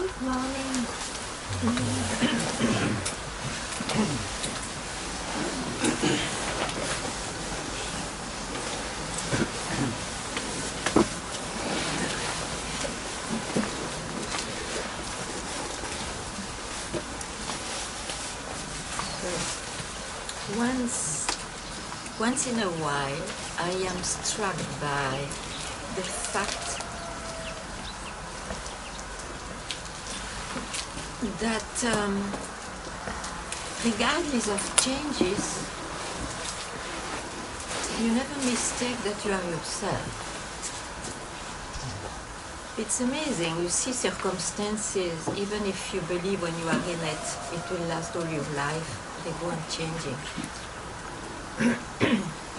Good morning. Once in a while, I am struck by the fact that regardless of changes, you never mistake that you are yourself. It's amazing, you see circumstances, even if you believe when you are in it, it will last all your life, they go on changing.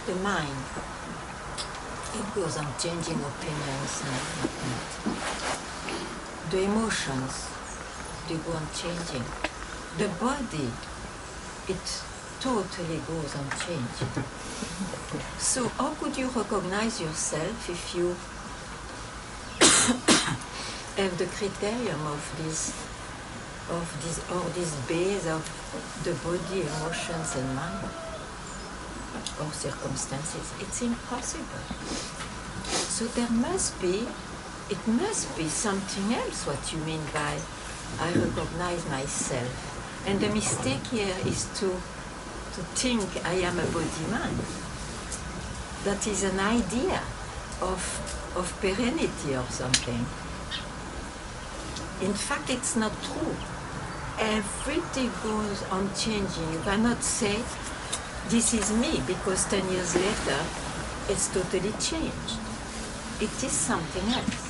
The mind, it goes on changing opinions and whatnot. The emotions, they go on changing. The body, it totally goes on changing. So how could you recognize yourself if you have the criterion of this base of the body, emotions and mind? Or circumstances, it's impossible. So it must be something else what you mean by I recognize myself. And the mistake here is to think I am a body-mind. That is an idea of perennity or something. In fact, it's not true. Everything goes on changing. You cannot say this is me, because 10 years later, it's totally changed. It is something else.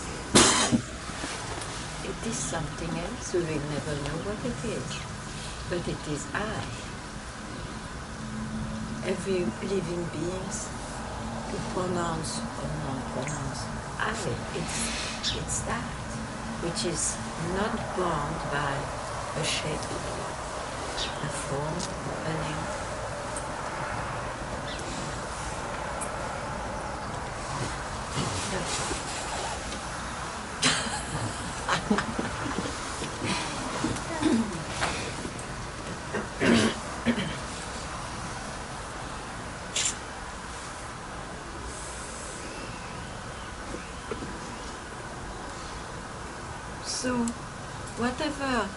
It is something else. We will never know what it is. But it is I. Every living beings who pronounce or non-pronounce I. It's that, which is not bound by a shape, a form, a name. So, whatever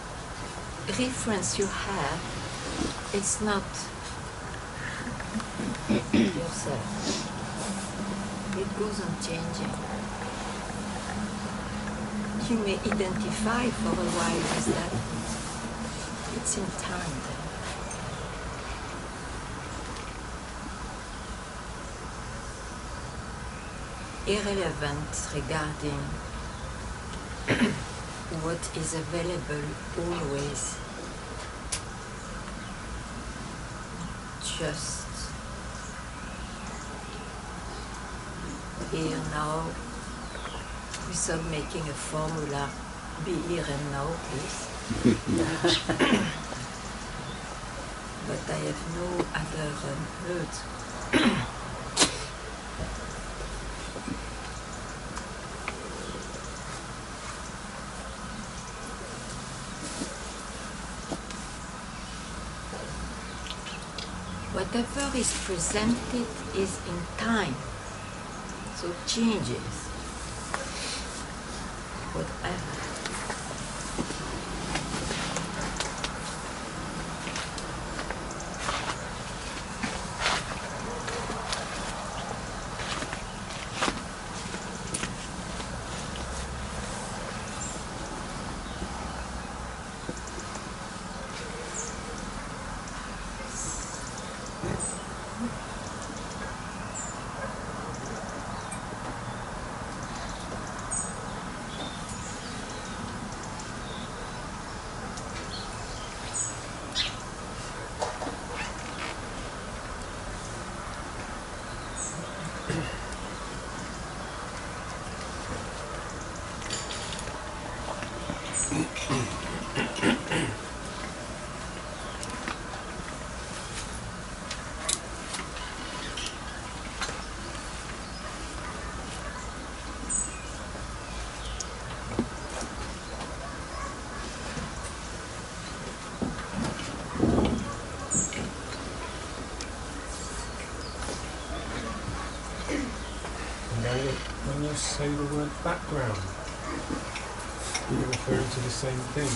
reference you have, it's not yourself. It goes on changing. You may identify for a while with that. It's in time then. Irrelevant regarding what is available always. Just here now, without making a formula, be here and now, please. But I have no other words. Whatever is presented is in time, so changes. Whatever. say the word background. You're referring to the same thing.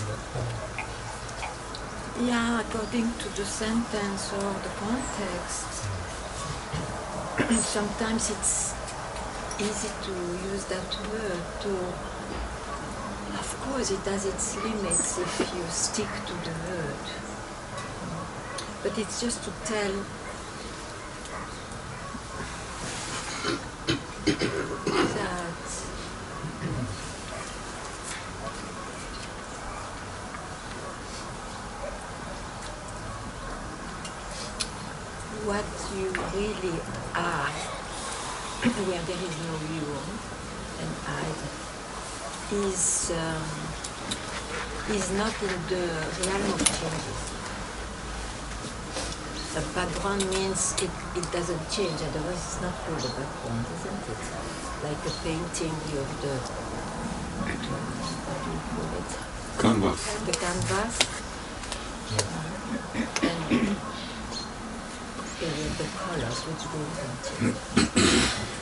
Yeah, according to the sentence or the context. Sometimes it's easy to use that word to... Of course, it has its limits if you stick to the word. But it's just to tell that what you really are, where there is no you and I, is not in the realm of changes. The background means it doesn't change, otherwise it's not called a background, isn't it? Like a painting of the, what do you call it? Canvas. The canvas. And the colors which go into it.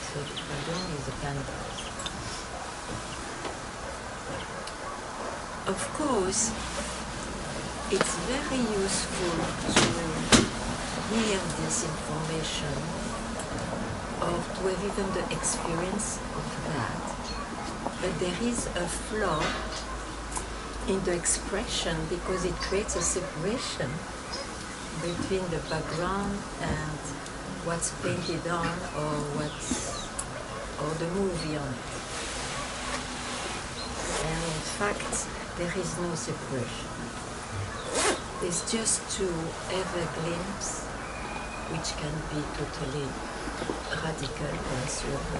So the background is a canvas. Of course, it's very useful to hear this information or to have even the experience of that. But there is a flaw in the expression because it creates a separation between the background and what's painted on or the movie on it. And in fact, there is no separation. It's just to have a glimpse, which can be totally radical once you have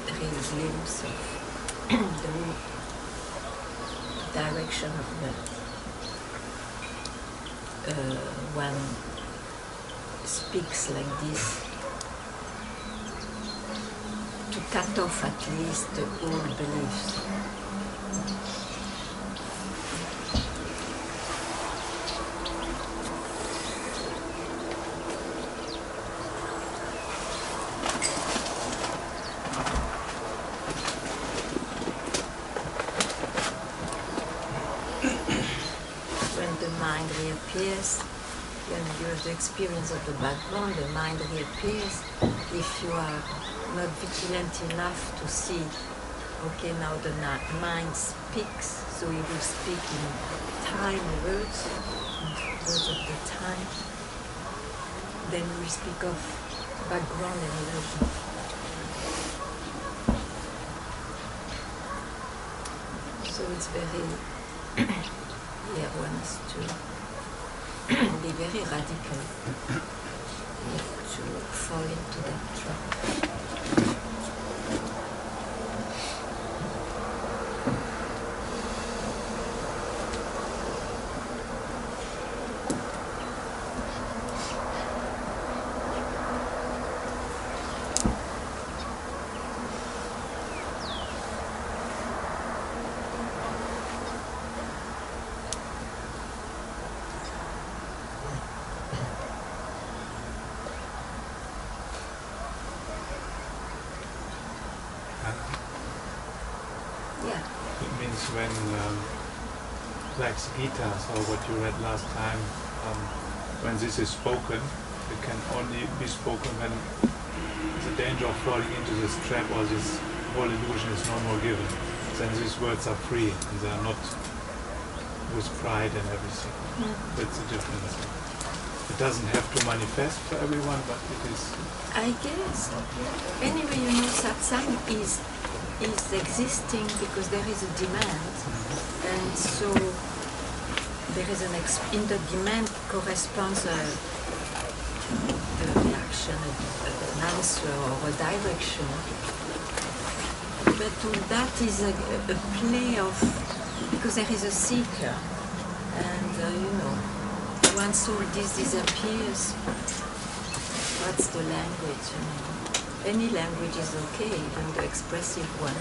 a real glimpse of the direction of one speaks like this, to cut off at least the old beliefs. Reappears, when you have the experience of the background, the mind reappears. If you are not vigilant enough to see, okay, now the mind speaks, so it will speak in time words of the time. Then we speak of background and illusion. So it's very... Yeah, one has to be very radical to fall into that trap. When like Gita, so what you read last time, when this is spoken, it can only be spoken when the danger of falling into this trap or this whole illusion is no more given. Then these words are free and they are not with pride and everything. That's the difference. It doesn't have to manifest for everyone, but it is. I guess. Anyway, you know, Satsang is existing because there is a demand, and so there is in the demand corresponds a reaction, an answer or a direction. But that is a play of, because there is a seeker, and you know, once all this disappears, what's the language? You know? Any language is okay, even the expressive one.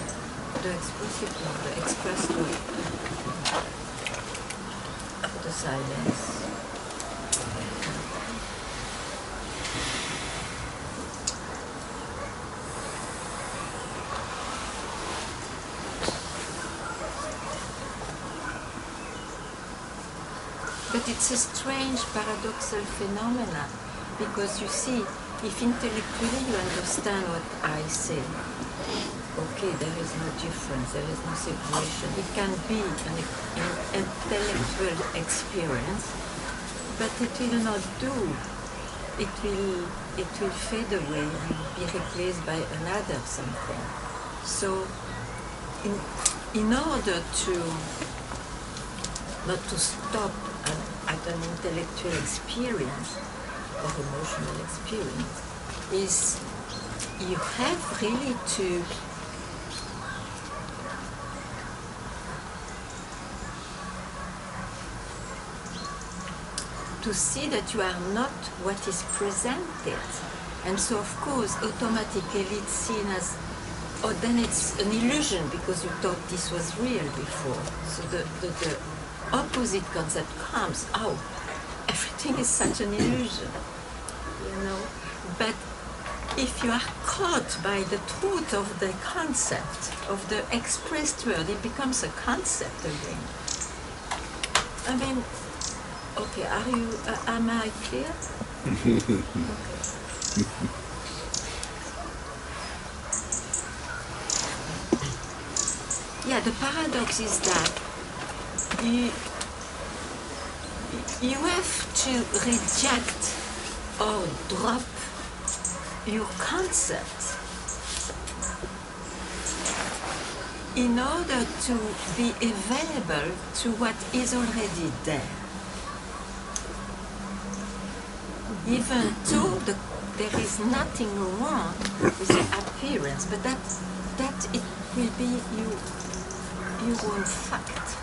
The expressed one. The silence. But it's a strange paradoxal phenomenon, because you see, if intellectually you understand what I say, okay, there is no difference, there is no separation. It can be an intellectual experience, but it will not do. It will fade away and be replaced by another something. So, in order to not to stop at an intellectual experience or emotional experience, is you have really to see that you are not what is presented. And so of course automatically it's seen as, oh, then it's an illusion because you thought this was real before. So the opposite concept comes, oh, everything is such an illusion, you know. But if you are caught by the truth of the concept, of the expressed word, it becomes a concept again. I mean, okay, am I clear? Okay. Yeah, the paradox is that you have to reject or drop your concept in order to be available to what is already there. Even though there is nothing wrong with the appearance, but that it will be your own fact.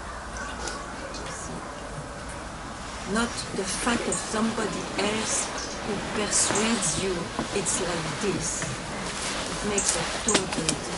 Not the fact of somebody else who persuades you it's like this. It makes a total difference.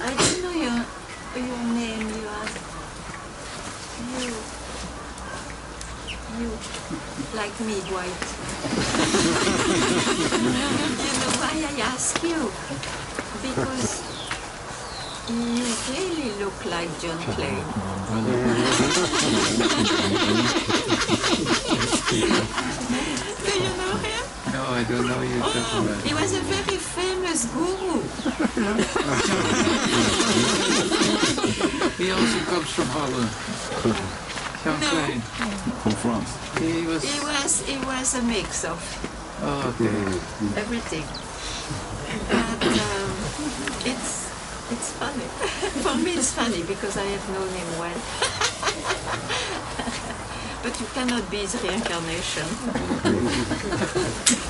I don't know your name. You like me, white. You know why I ask you? Because you really look like John Clay. Do you know him? No, I don't know you. Oh, he was a very famous guru. He also comes from Holland. Jean Klein. From France. He was a mix of everything. But it's funny. For me it's funny because I have known him well. But you cannot be his reincarnation.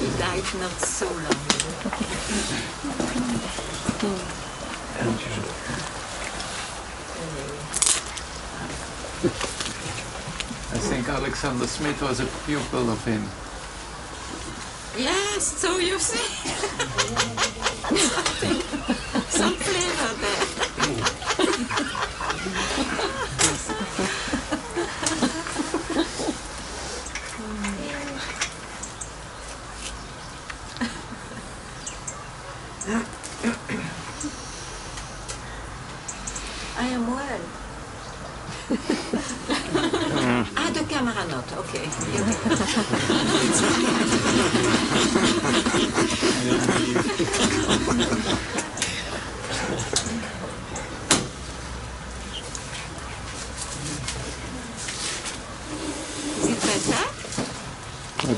He died not so long ago. I think Alexander Smith was a pupil of him. Yes, so you see. Some flavor there. I am well. The camera not, okay.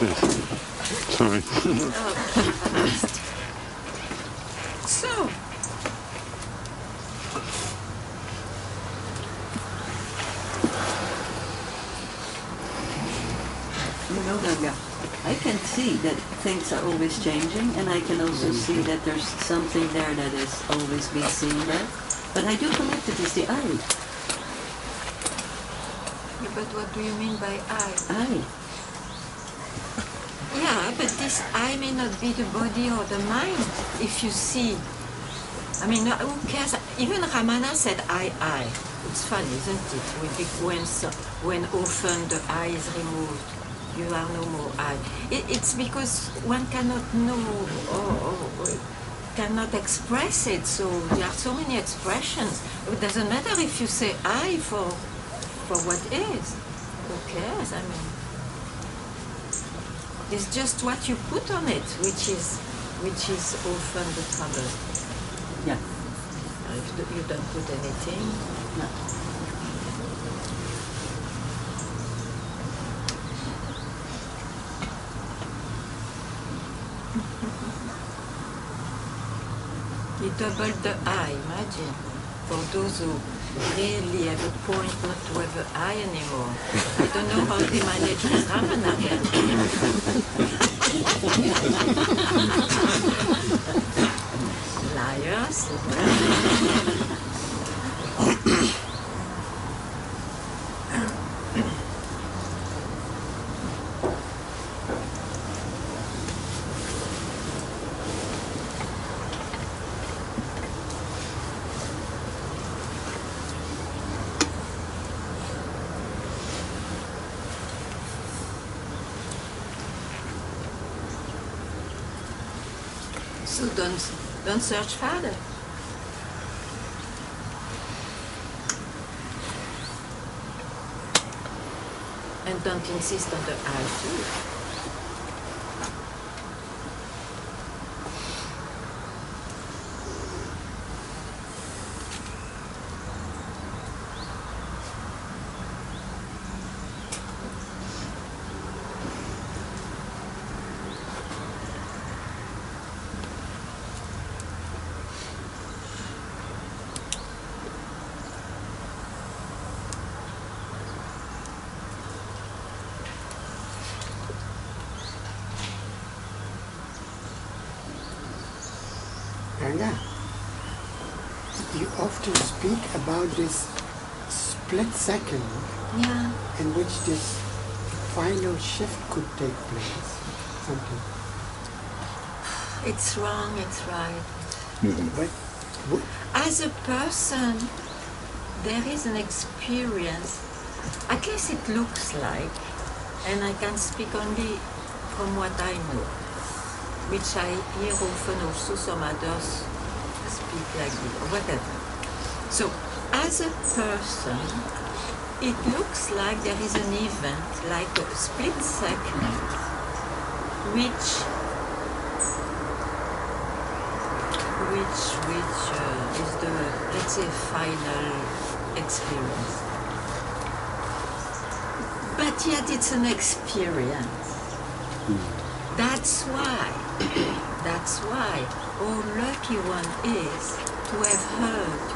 it is. Sorry. So, You know, Ganga, I can see that things are always changing, and I can also see that there's something there that is always being seen there. But I do connect it with the I. but what do you mean by I? I. Yeah, but this I may not be the body or the mind. If you see, I mean, who cares? Even Ramana said I. It's funny, isn't it? When often the I is removed, you are no more I. It's because one cannot know or cannot express it. So there are so many expressions. It doesn't matter if you say I for what is. Who cares? I mean, it's just what you put on it, which is often the trouble. Yeah. If you don't put anything, No. you double the I, imagine. For those who really have a point not to have an I anymore. I don't know how they manage with Ramana then. Liars. So don't search further. And don't insist on the I too. Ganga, you often speak about this split second Yeah. in which this final shift could take place. Something. It's wrong, it's right. But As a person, there is an experience, at least it looks like, and I can speak only from what I know, which I hear often also some others speak like this, or whatever. So, as a person, it looks like there is an event, like a split second, which is the, let's say, final experience. But yet it's an experience. That's why how lucky one is to have heard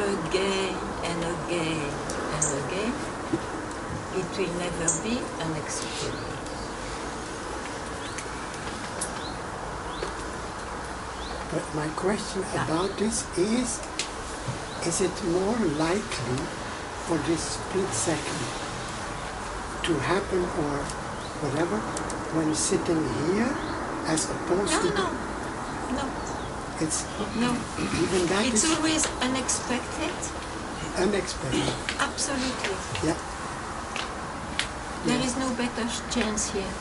again and again and again. It will never be an experience. But my question about this is it more likely for this split second to happen or whatever when sitting here as opposed to... No. It's No. even that It's is always unexpected. unexpected. Absolutely. Yeah. There is no better chance here.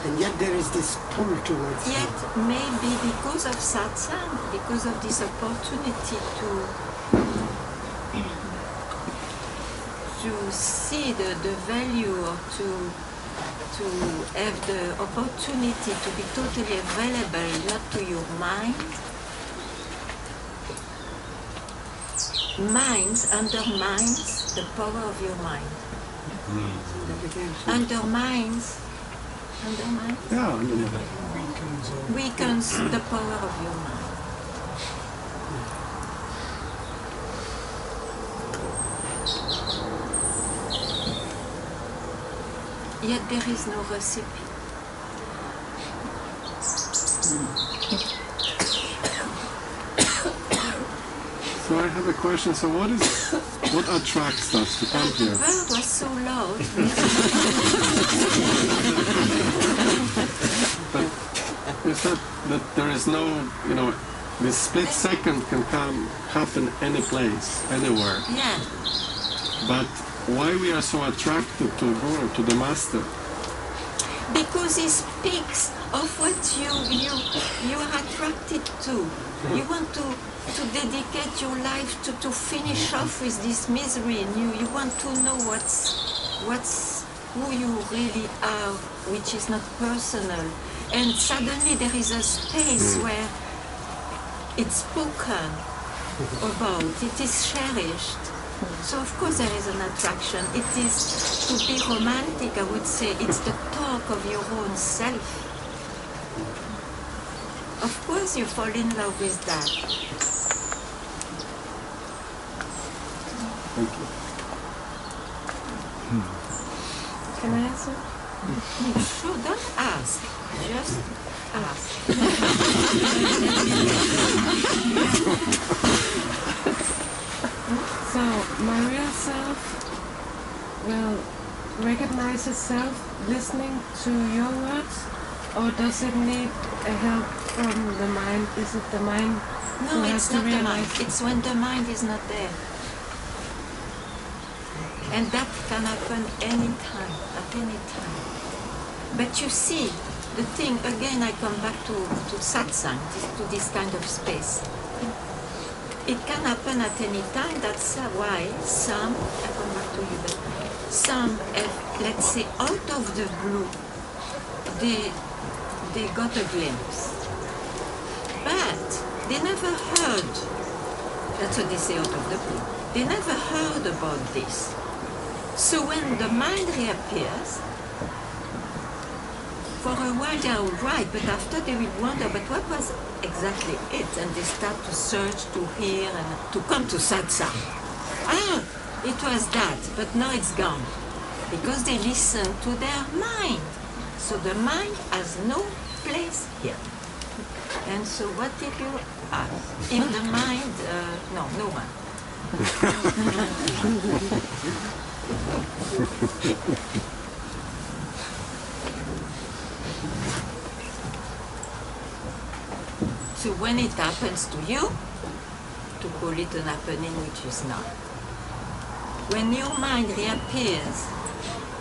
And yet there is this pull towards Yet maybe because of Satsang, because of this opportunity to see the value or to to have the opportunity to be totally available, not to your mind, undermines the power of your mind. Undermines, Yeah, weakens the power of your mind. Yet there is no recipe. So I have a question. So what attracts us to come The here? bird was so loud. You said that there is no, this split second can happen any place, anywhere. Yeah. But why we are so attracted to Guru, to the Master? Because he speaks of what you are attracted to. You want to dedicate your life to finish off with this misery in you. You want to know what's who you really are, which is not personal. And suddenly there is a space where it's spoken about, it is cherished. So of course there is an attraction. It is, to be romantic, I would say, it's the talk of your own self. Of course you fall in love with that. Thank you. Can I answer? Sure, don't ask, just ask. So, my real self will recognize itself listening to your words, or does it need a help from the mind? Is it the mind No, who has it's to not the mind. realize? It's when the mind is not there. And that can happen anytime, at any time. But you see, the thing, again, I come back to Satsang, to this kind of space. It can happen at any time. That's why some, I come back to you, but some, let's say, out of the blue, they got a glimpse. But they never heard, that's what they say, out of the blue. They never heard about this. So when the mind reappears, for a while they are all right, but after they will wonder, but what was exactly it? And they start to search, to hear, and to come to Satsang. Ah, it was that, but now it's gone. Because they listen to their mind. So the mind has no place here. And so what did you ask? In the mind, no one. So when it happens to you, to call it an happening which is not. When your mind reappears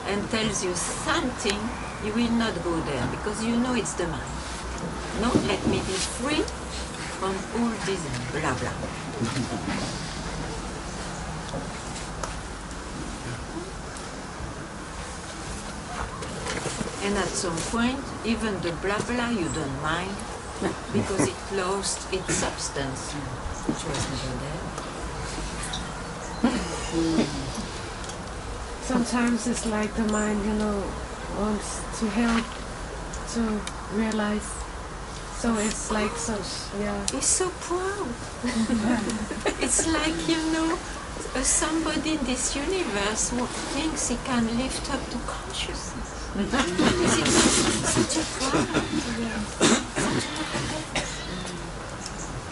and tells you something, you will not go there because you know it's the mind. No, let me be free from all this blah blah. And at some point, even the blah blah you don't mind because it lost its substance, which was never there. Sometimes it's like the mind, wants to help to realize. So it's like yeah. He's so proud. It's like, somebody in this universe who thinks he can lift up to consciousness. It's such a pride.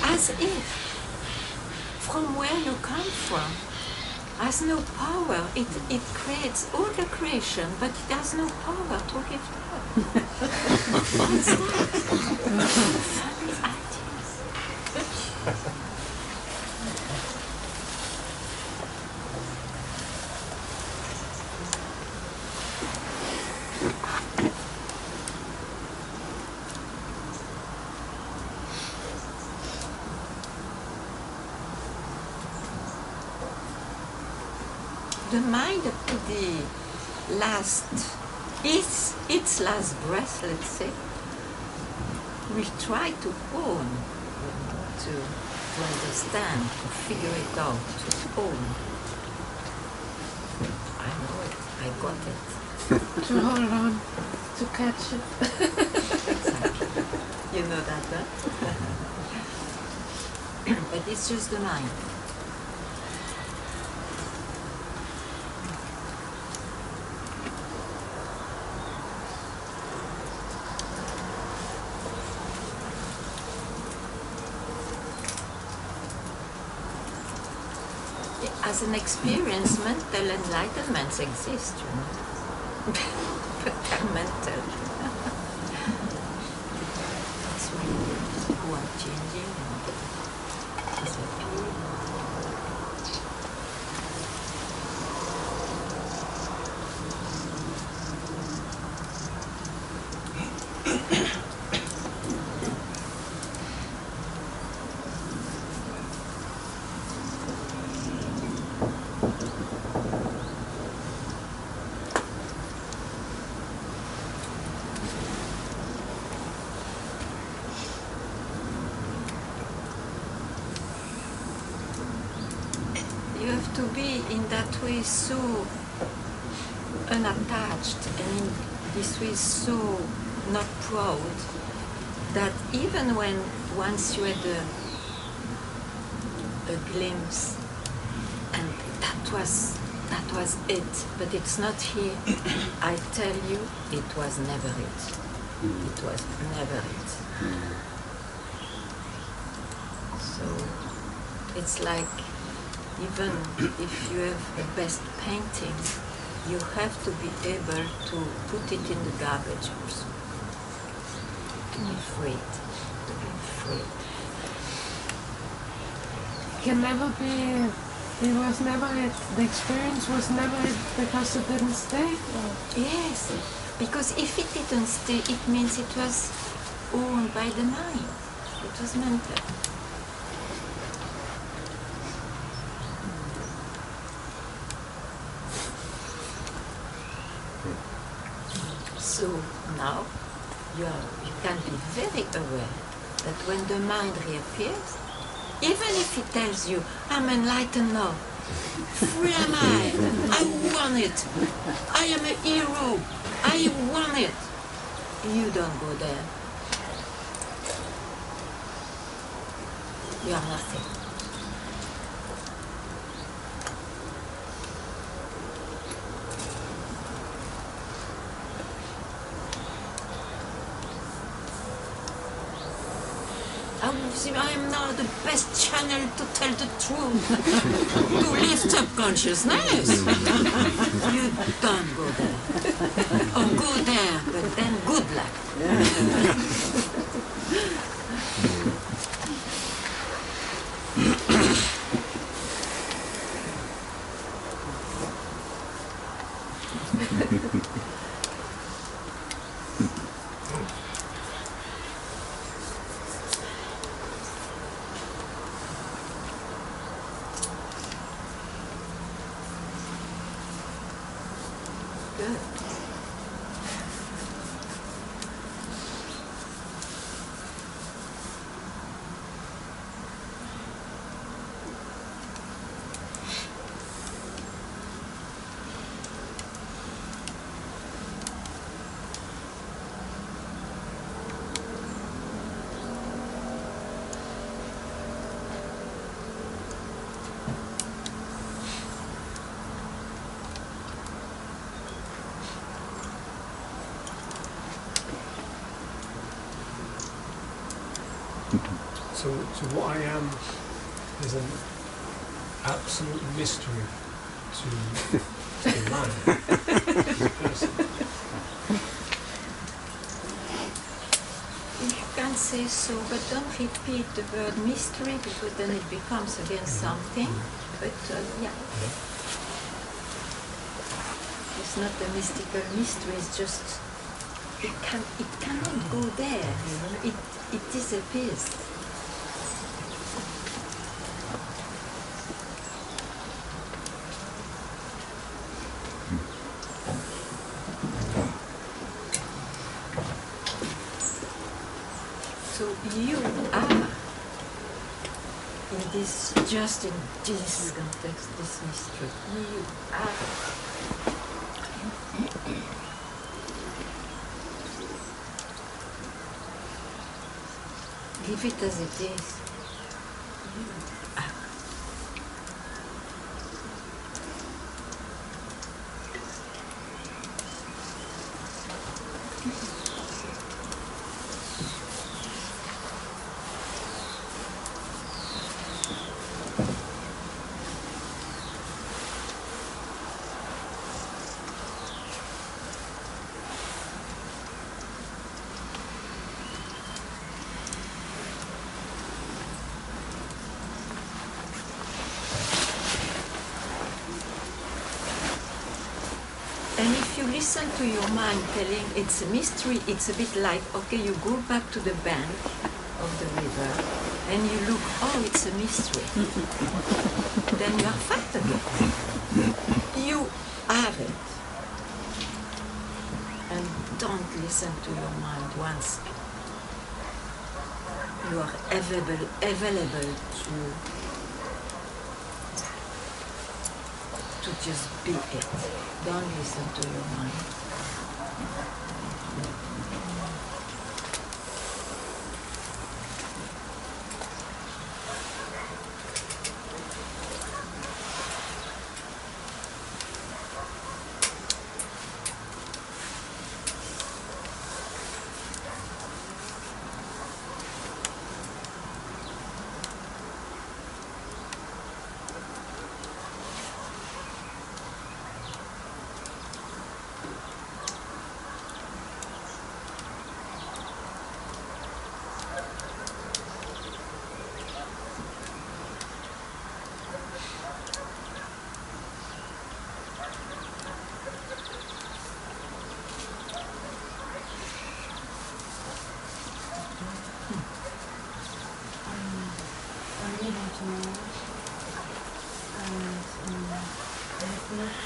As if from where you come from has no power. It creates all the creation, but it has no power to lift up. What's that? Funny ideas. The mind to the last its last breath, let's say, we try to own, to understand, to figure it out, to own. I know it, I got it. To hold on, to catch it. Exactly. You know that, huh? But it's just the mind. As an experience, mental enlightenments exist, you know. But they're mental. That's why people are changing and disappearing. You have to be in that way so unattached and in this way so not proud that even when once you had a glimpse and that was it, but it's not here, I tell you, it was never it. It was never it. So it's like, even if you have the best painting, you have to be able to put it in the garbage also. To be free. To be free. Can never be. It was never it. The experience was never it because it didn't stay. Yes, because if it didn't stay, it means it was owned by the mind. It was mental. So now you can be very aware that when the mind reappears, even if it tells you, I'm enlightened now, free am I want it, I am a hero, I want it, you don't go there. You are nothing. I am now the best channel to tell the truth, to lift up consciousness. You don't go there. Or go there, but then good luck. Good. So what I am is an absolute mystery to the man, to the person. You can say so, but don't repeat the word mystery because then it becomes again something. But yeah, it's not a mystical mystery. It's just it cannot go there. You know, it disappears. So you are in this, just in this context, this mystery. You are. Leave it as it is. You are. And if you listen to your mind telling it's a mystery, it's a bit like, okay, you go back to the bank of the river and you look, oh, it's a mystery. Then you are fact again. You are it. And don't listen to your mind once you are available to just be it. Don't listen to your mind.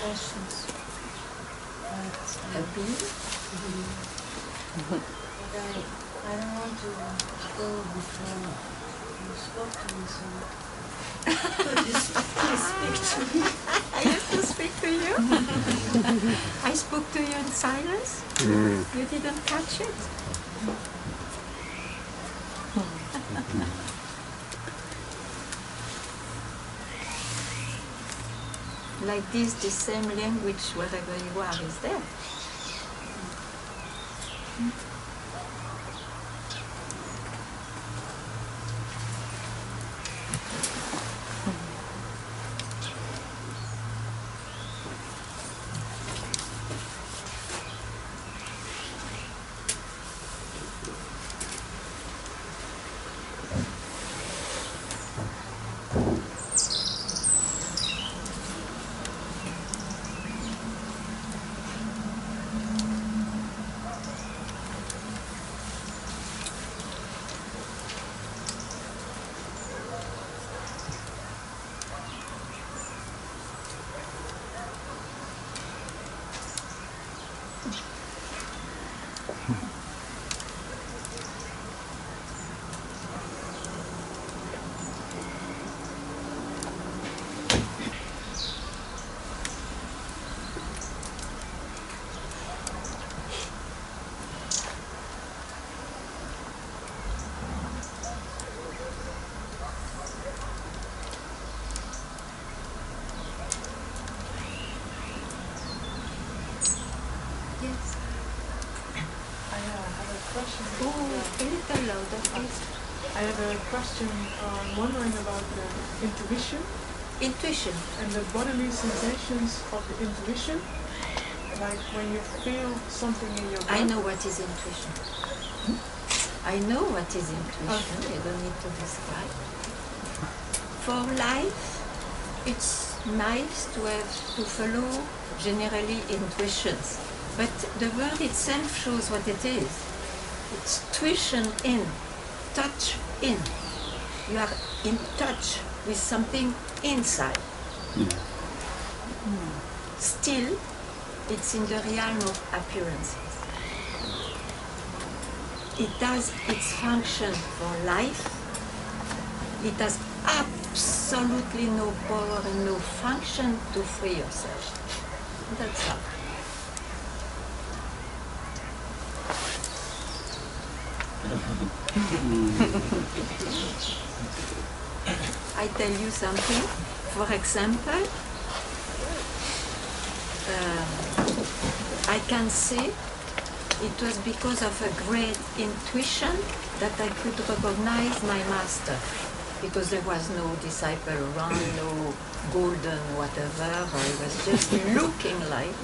Questions. Happy? But I don't want to go before you spoke to me, so could you speak to me? I have to speak to you? I spoke to you in silence? You didn't catch it? Like this, the same language wherever you are is there. Yes. I have a question. Oh, a little louder, please. I have a question. Wondering about the intuition Intuition. and the bodily sensations of the intuition. Like when you feel something in your body. I know what is intuition. I know what is intuition. Okay. You don't need to describe. For life, it's nice to have to follow generally intuitions. But the word itself shows what it is. It's tuition in, touch in. You are in touch with something inside. Still, it's in the realm of appearances. it has its function for life. It has absolutely no power and no function to free yourself. That's all. I tell you something. For example, I can say it was because of a great intuition that I could recognize my master, because there was no disciple around, no golden whatever. I was just looking like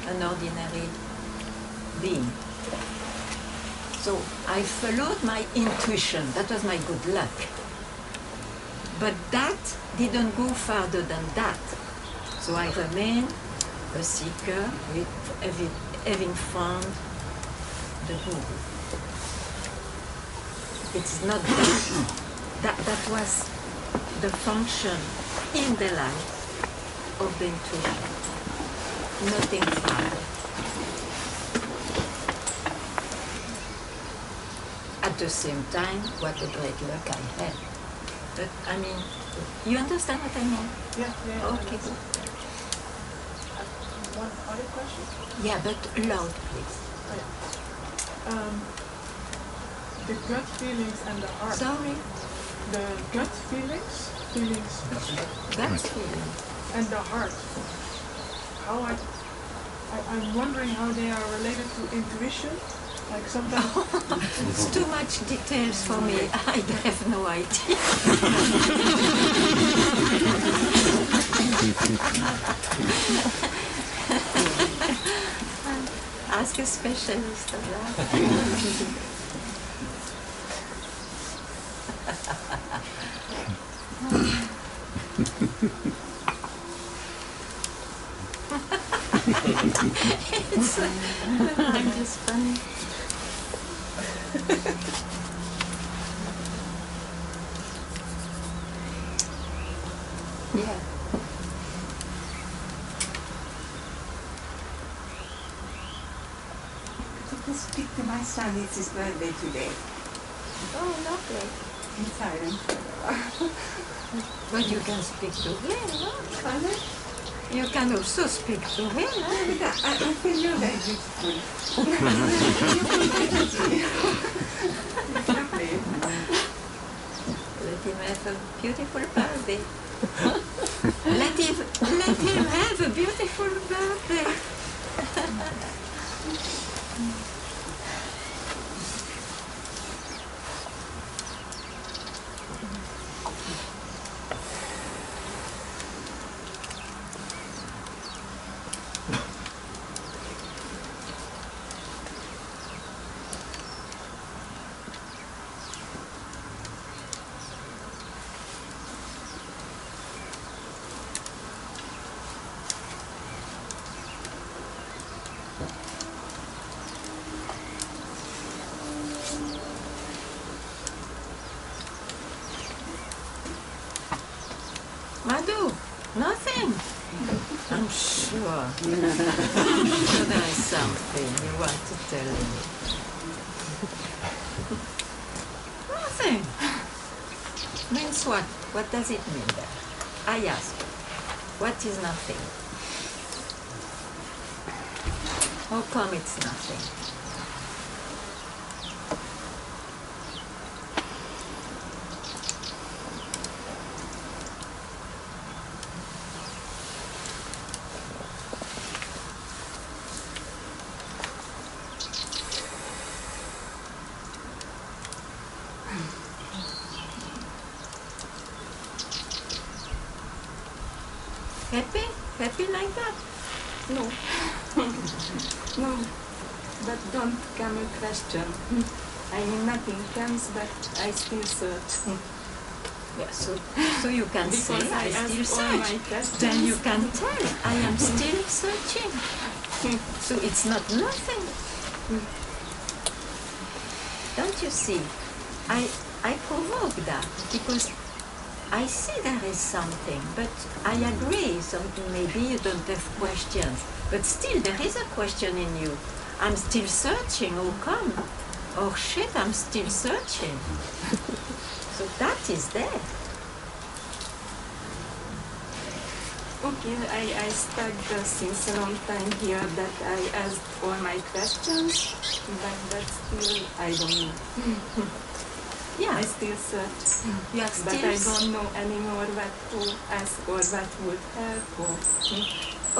an ordinary being. So I followed my intuition. That was my good luck. But that didn't go further than that. So I remain a seeker with having found the Guru. It's not that. That was the function in the life of the intuition. Nothing further. At the same time, what a great luck I had. But I mean, you understand what I mean? Yeah. Okay. One other question? Yeah, but loud, please. The gut feelings and the heart. Sorry? The gut feelings, Gut feeling. and the heart. How I'm wondering how they are related to intuition. Like sometimes. It's too much details for me. I have no idea. Ask a specialist of that. I'm just funny. Yeah. To speak to my son, it's his birthday today. Oh, lovely. In silence. But you can speak to him, no? Father? You can also speak to him, no? I feel you're very beautiful. Let him have a beautiful birthday. let him have a beautiful birthday. Madhu, nothing. I'm sure. I'm sure there is something you want to tell me. Nothing. Means what? What does it mean there? I ask. What is nothing? How come it's nothing? Happy? Happy like that? No. No. But don't come a question. I mean, nothing comes, but I still search. Yeah, so you can say, Because I still ask all my search. questions. Then you can tell, I am still searching. So it's not nothing. Don't you see? I provoke that because I see there is something, but I agree, maybe you don't have questions, but still there is a question in you. I'm still searching, how come? oh shit, I'm still searching. So that is there. Okay, I stuck since a long time here that I asked all my questions, but still I don't know. Yeah, I still search, you are but still I don't know anymore what to ask or what would help. Or,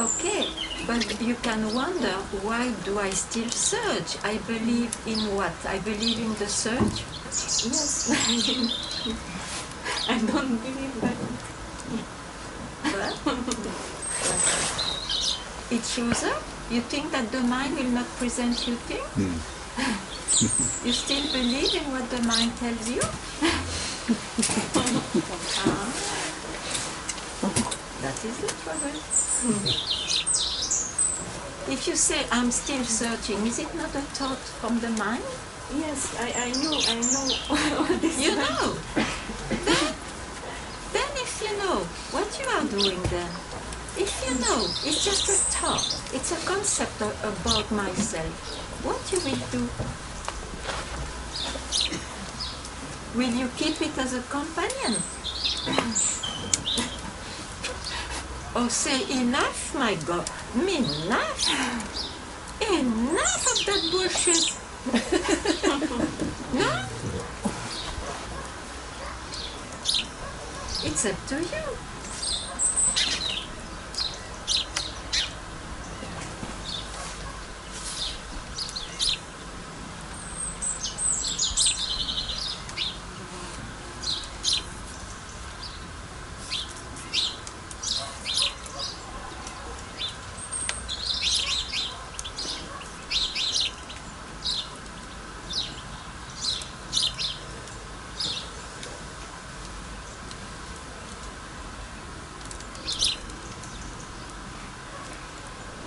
okay, but you can wonder, why do I still search? I believe in what? I believe in the search? yes, I don't believe that. But it shows up. You think that the mind will not present you things? You still believe in what the mind tells you? That is the trouble. If you say, I'm still searching, is it not a thought from the mind? Yes, I know all this. You know. Then if you know what you are doing then, if you know, it's just a thought, it's a concept about myself, what you will do? Will you keep it as a companion? Or say, enough, my God, enough? Enough of that bullshit. No? It's up to you.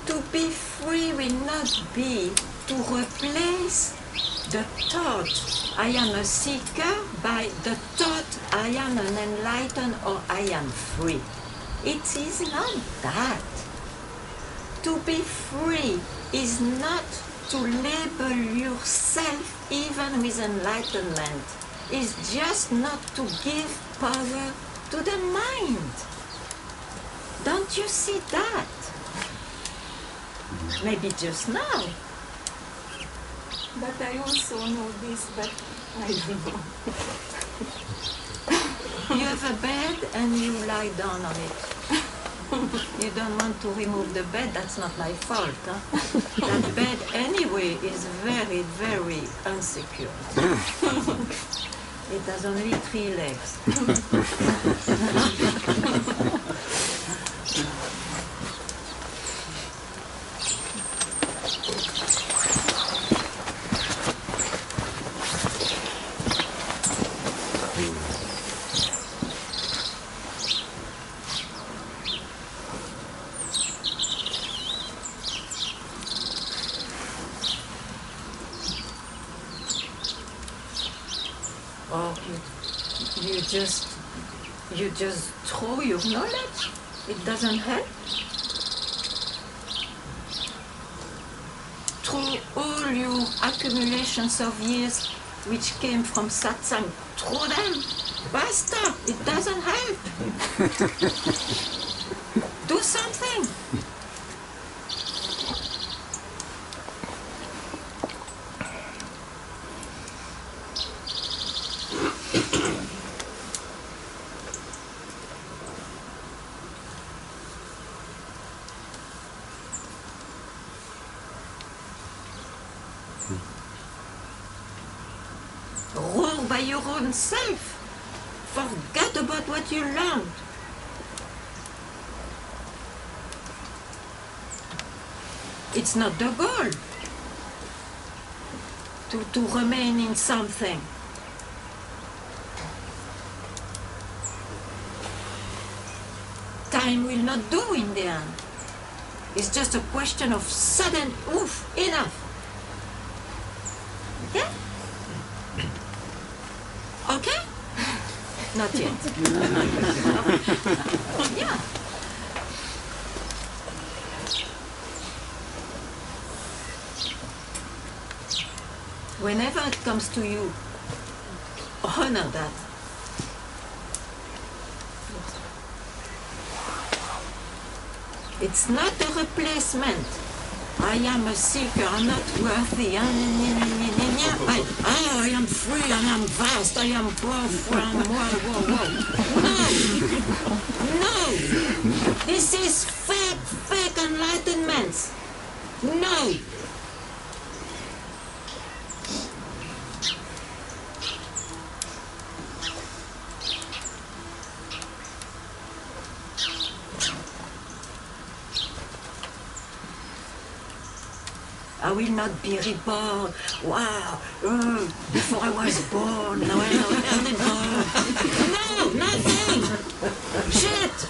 To be free will not be to replace the thought I am a seeker by the thought I am an enlightened or I am free. It is not that. To be free is not to label yourself even with enlightenment. It's just not to give power to the mind. Don't you see that? Maybe just now. But I also know this, but I don't know. You have a bed and you lie down on it. You don't want to remove the bed, that's not my fault. Huh? That bed anyway is very, very insecure. It has only 3 legs. Or you just throw your knowledge. It doesn't help. Throw all your accumulations of years which came from Satsang. Throw them. Basta. It doesn't help. Do something. Roar by your own self. Forget about what you learned. It's not the goal to remain in something. Time will not do in the end. It's just a question of sudden, oof, enough. Okay? Okay? Not yet. Yeah. Whenever it comes to you, honor that. It's not a replacement. I am a seeker, I'm not worthy. I am free, I am vast, I am powerful, I am wow. No! This is fake enlightenment. No! I will not be reborn. Wow. Before I was born. No, nothing. Shit.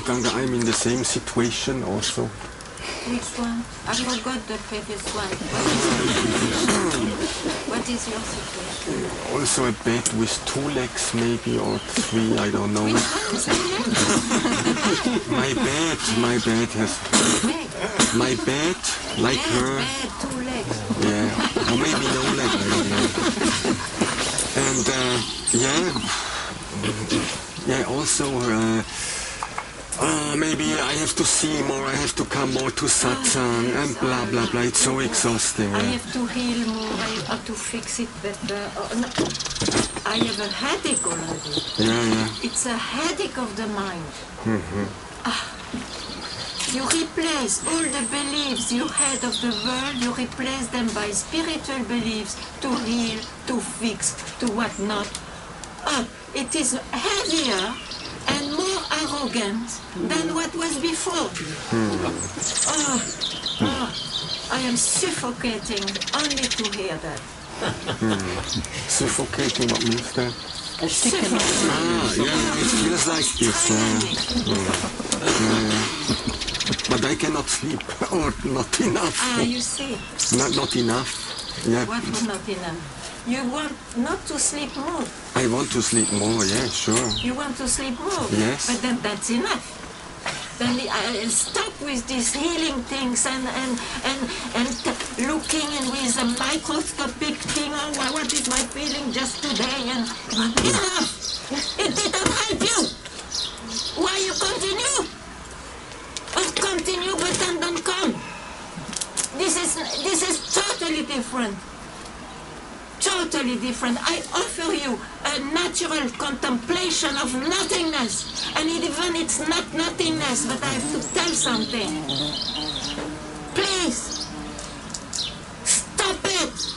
Ganga, I'm in the same situation also. Which one? I forgot the previous one. What is your situation? Also a bed with 2 legs maybe, or 3, I don't know. My bed has... My bed, like her... Bed, 2 legs. Yeah, or maybe no leg, I don't know. And yeah, also... maybe I have to see more, I have to come more to Satsang, and blah blah blah, it's so exhausting. I have to heal more, I have to fix it better. No. I have a headache already. Yeah. It's a headache of the mind. You replace all the beliefs you had of the world, you replace them by spiritual beliefs to heal, to fix, to whatnot. It is heavier and more arrogant than what was before. I am suffocating only to hear that. Suffocating, what means that? Suffocating. Yeah, it feels like this. But I cannot sleep, or not enough. You see. Not enough. Yeah. What was not enough? You want not to sleep more. I want to sleep more, yeah, sure. You want to sleep more. Yes. But then that's enough. Then I stop with these healing things and looking and with a microscopic thing. Oh, what is my feeling just today? And enough! It didn't help you. Why you continue? Or continue, but then don't come. This is totally different. Totally different. I offer you a natural contemplation of nothingness. And even it's not nothingness, but I have to tell something. Please, stop it.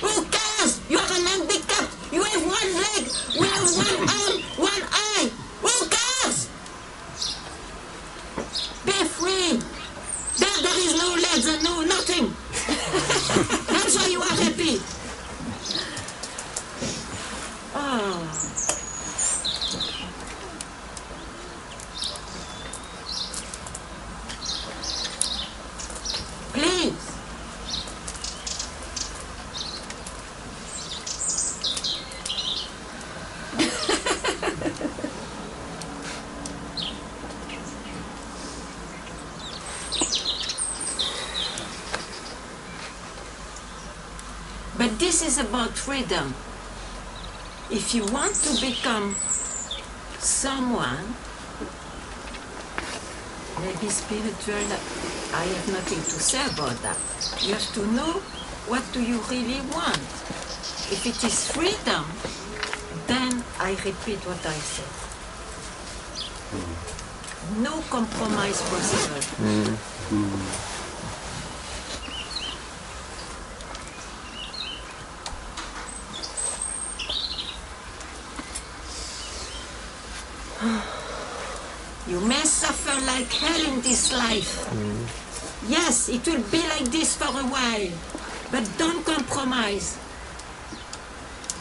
Who cares? You are an handicap. You have one leg. We have one arm, one eye. Who cares? Be free. There is no legs and no nothing. That's why you are happy. Oh. Please. But this is about freedom. If you want to become someone, maybe spiritual, I have nothing to say about that. You have to know what do you really want. If it is freedom, then I repeat what I said. No compromise possible. You may suffer like hell in this life. Yes, it will be like this for a while, but don't compromise.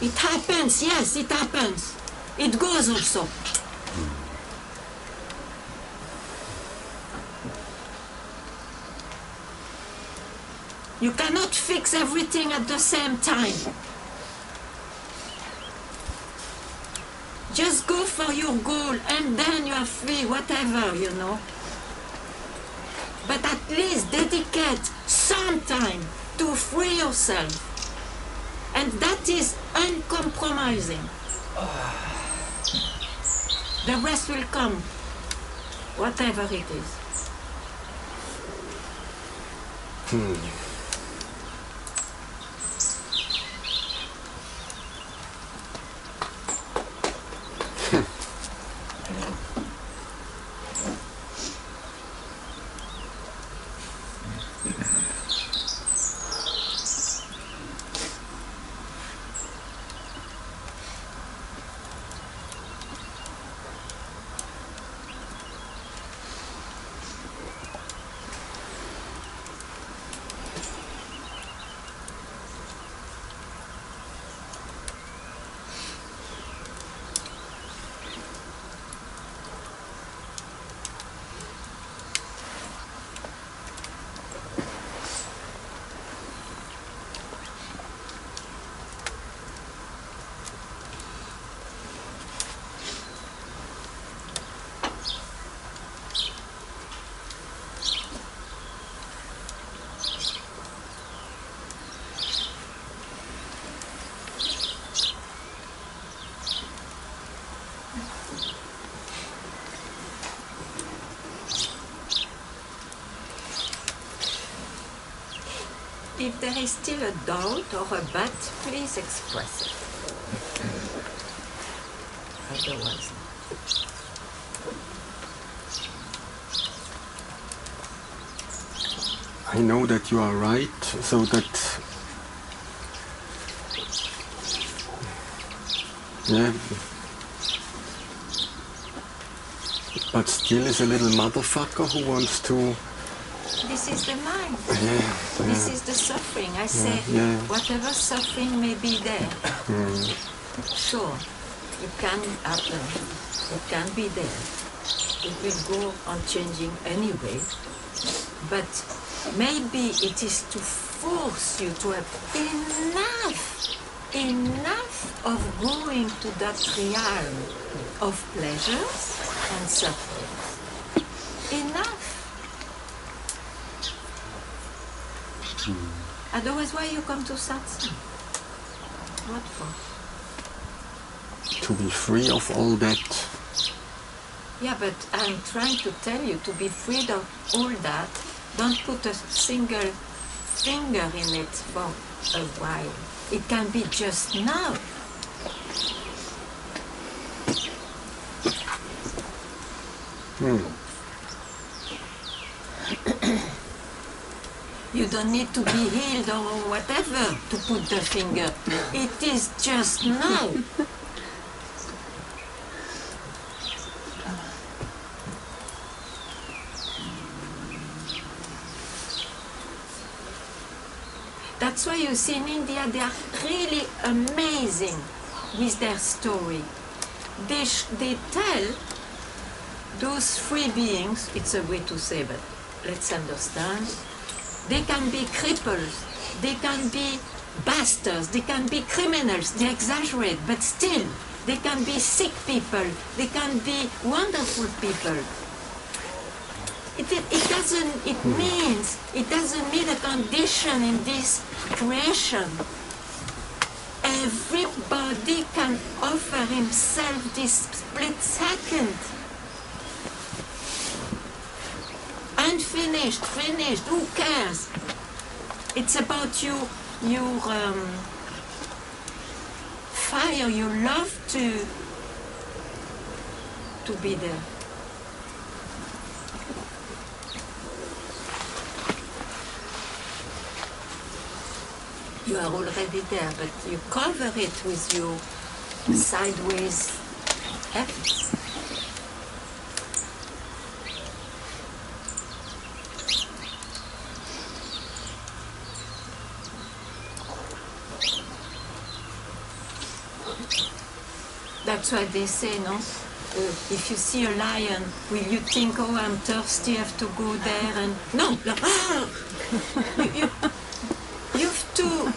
It happens, yes, it happens. It goes also. You cannot fix everything at the same time. Just go for your goal and then you are free, whatever, you know. But at least dedicate some time to free yourself. And that is uncompromising. The rest will come, whatever it is. If there is still a doubt or a but, please express it. Otherwise, I know that you are right, so that... Yeah. But still is a little motherfucker who wants to... this is the mind. Yeah. This is the suffering. I say, whatever suffering may be there, sure, it can happen. It can be there. It will go on changing anyway. But maybe it is to force you to have enough of going to that realm of pleasures and sufferings. Enough. Otherwise, why you come to Satsang? What for? To be free of all that. Yeah, but I'm trying to tell you, to be freed of all that, don't put a single finger in it for a while. It can be just now. You don't need to be healed or whatever to put the finger. It is just now. That's why you see in India, they are really amazing with their story. They tell those free beings, it's a way to say, but let's understand, they can be cripples, they can be bastards, they can be criminals, they exaggerate, but still, they can be sick people, they can be wonderful people. It doesn't mean a condition in this creation. Everybody can offer himself this split second. Unfinished, finished, who cares? It's about your fire, your love to be there. You are already there, but you cover it with your sideways efforts. That's why they say, no? If you see a lion, will you think, oh, I'm thirsty, I have to go there and... No! You have to...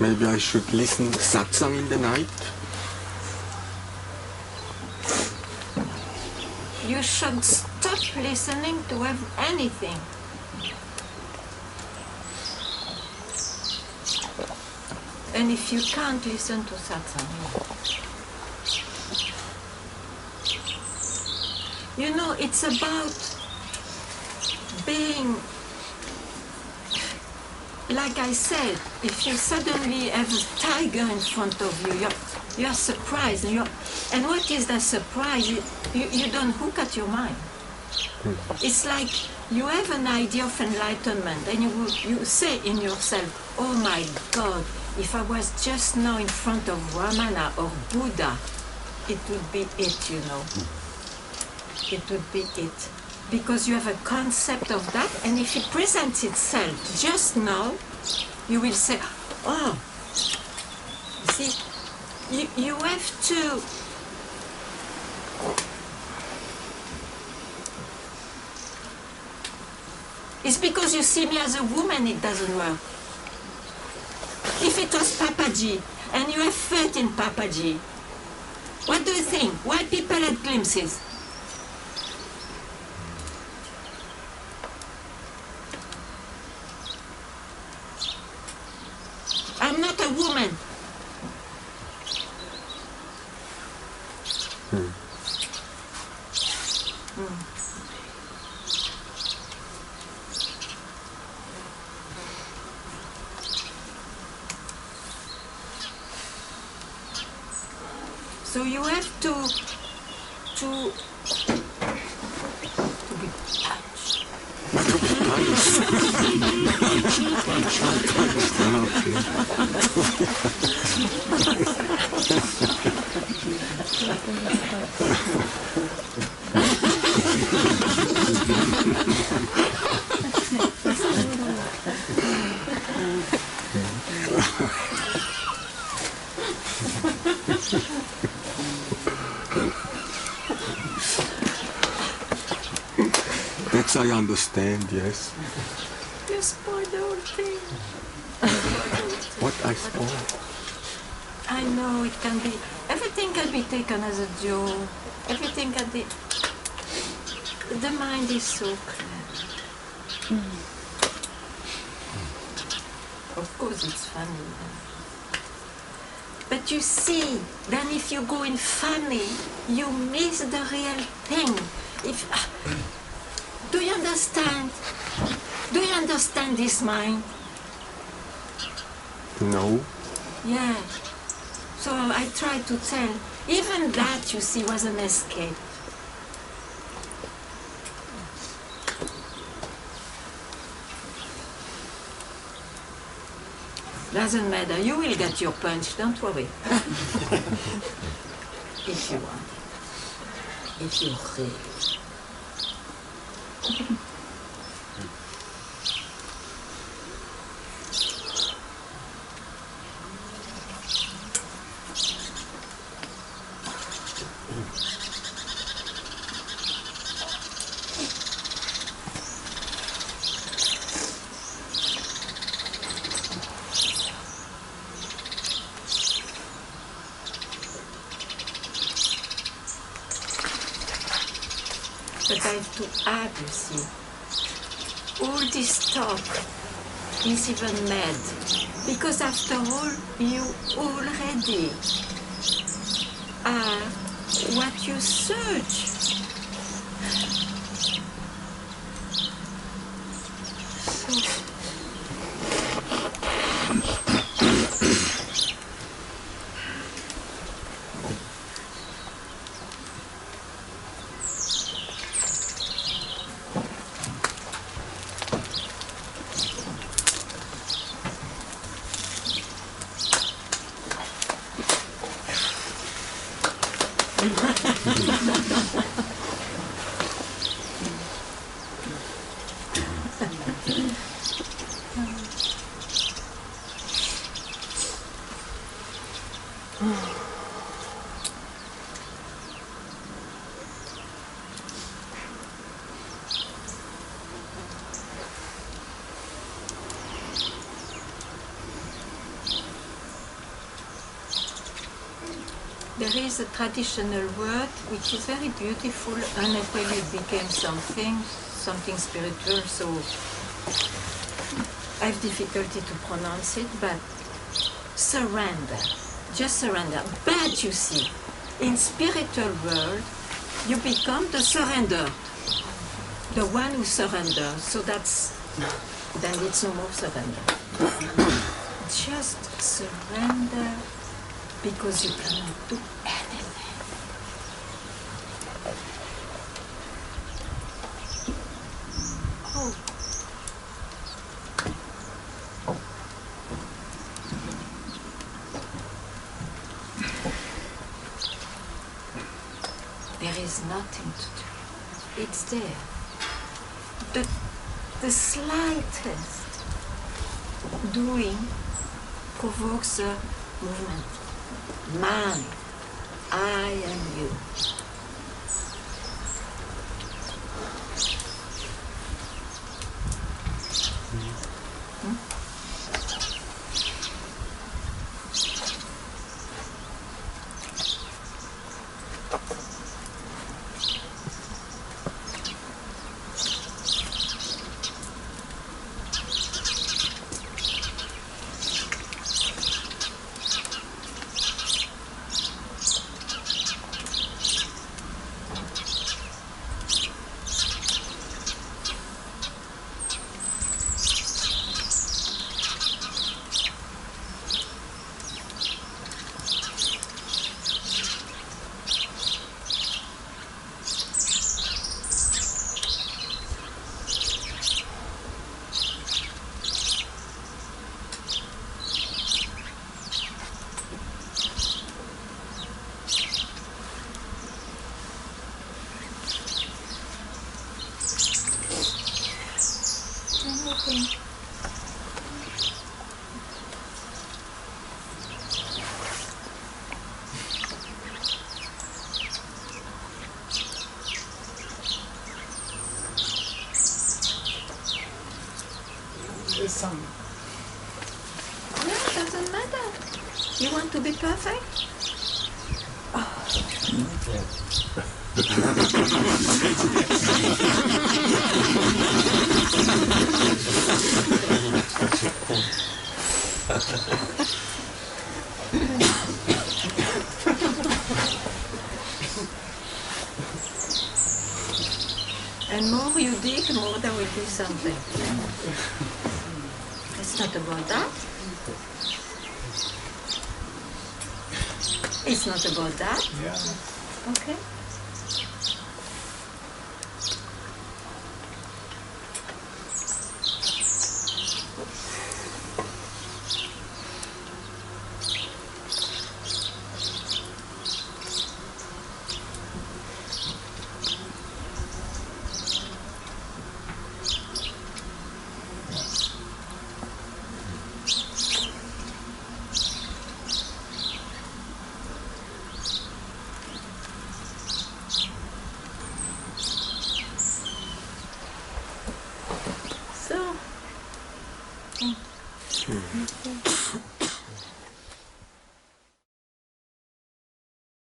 Maybe I should listen satsang in the night. You should stop listening to anything. And if you can't listen to satsang, you know, it's about being, like I said, if you suddenly have a tiger in front of you, you're surprised. And what is that surprise? You don't hook at your mind. It's like you have an idea of enlightenment and you say in yourself, oh my God, if I was just now in front of Ramana or Buddha, it would be it, you know. It would be it. Because you have a concept of that, and if it presents itself just now, you will say, oh, you see, you have to it's because you see me as a woman it doesn't work. If it was Papaji, and you have faith in Papaji, what do you think? Why people had glimpses? So you have to be punched. That I understand, yes. You spoiled the whole thing. What I spoil? I know it can be, everything can be taken as a joke. Everything can be, the mind is so clever. Of course it's funny. But you see, then if you go in funny, you miss the real thing. Do you understand? Do you understand this mind? No. Yeah. So I try to tell, even that, you see, was an escape. Doesn't matter, you will get your punch, don't worry. If you want. If you really. But I have to add, you see, all this talk is even mad, because after all, you already are what you search. There is a traditional word which is very beautiful, and it really became something spiritual, so I have difficulty to pronounce it, but surrender, just surrender. But you see, in spiritual world, you become the surrendered, the one who surrenders, so then it's no more surrender. Just surrender. Because you cannot do anything. Oh. There is nothing to do. It's there. The slightest doing provokes a movement. Man, I am you. something. There's some. No, it doesn't matter. You want to be perfect? And more you dig, more there will be something. It's not about that. It's not about that. Yeah. Okay. So.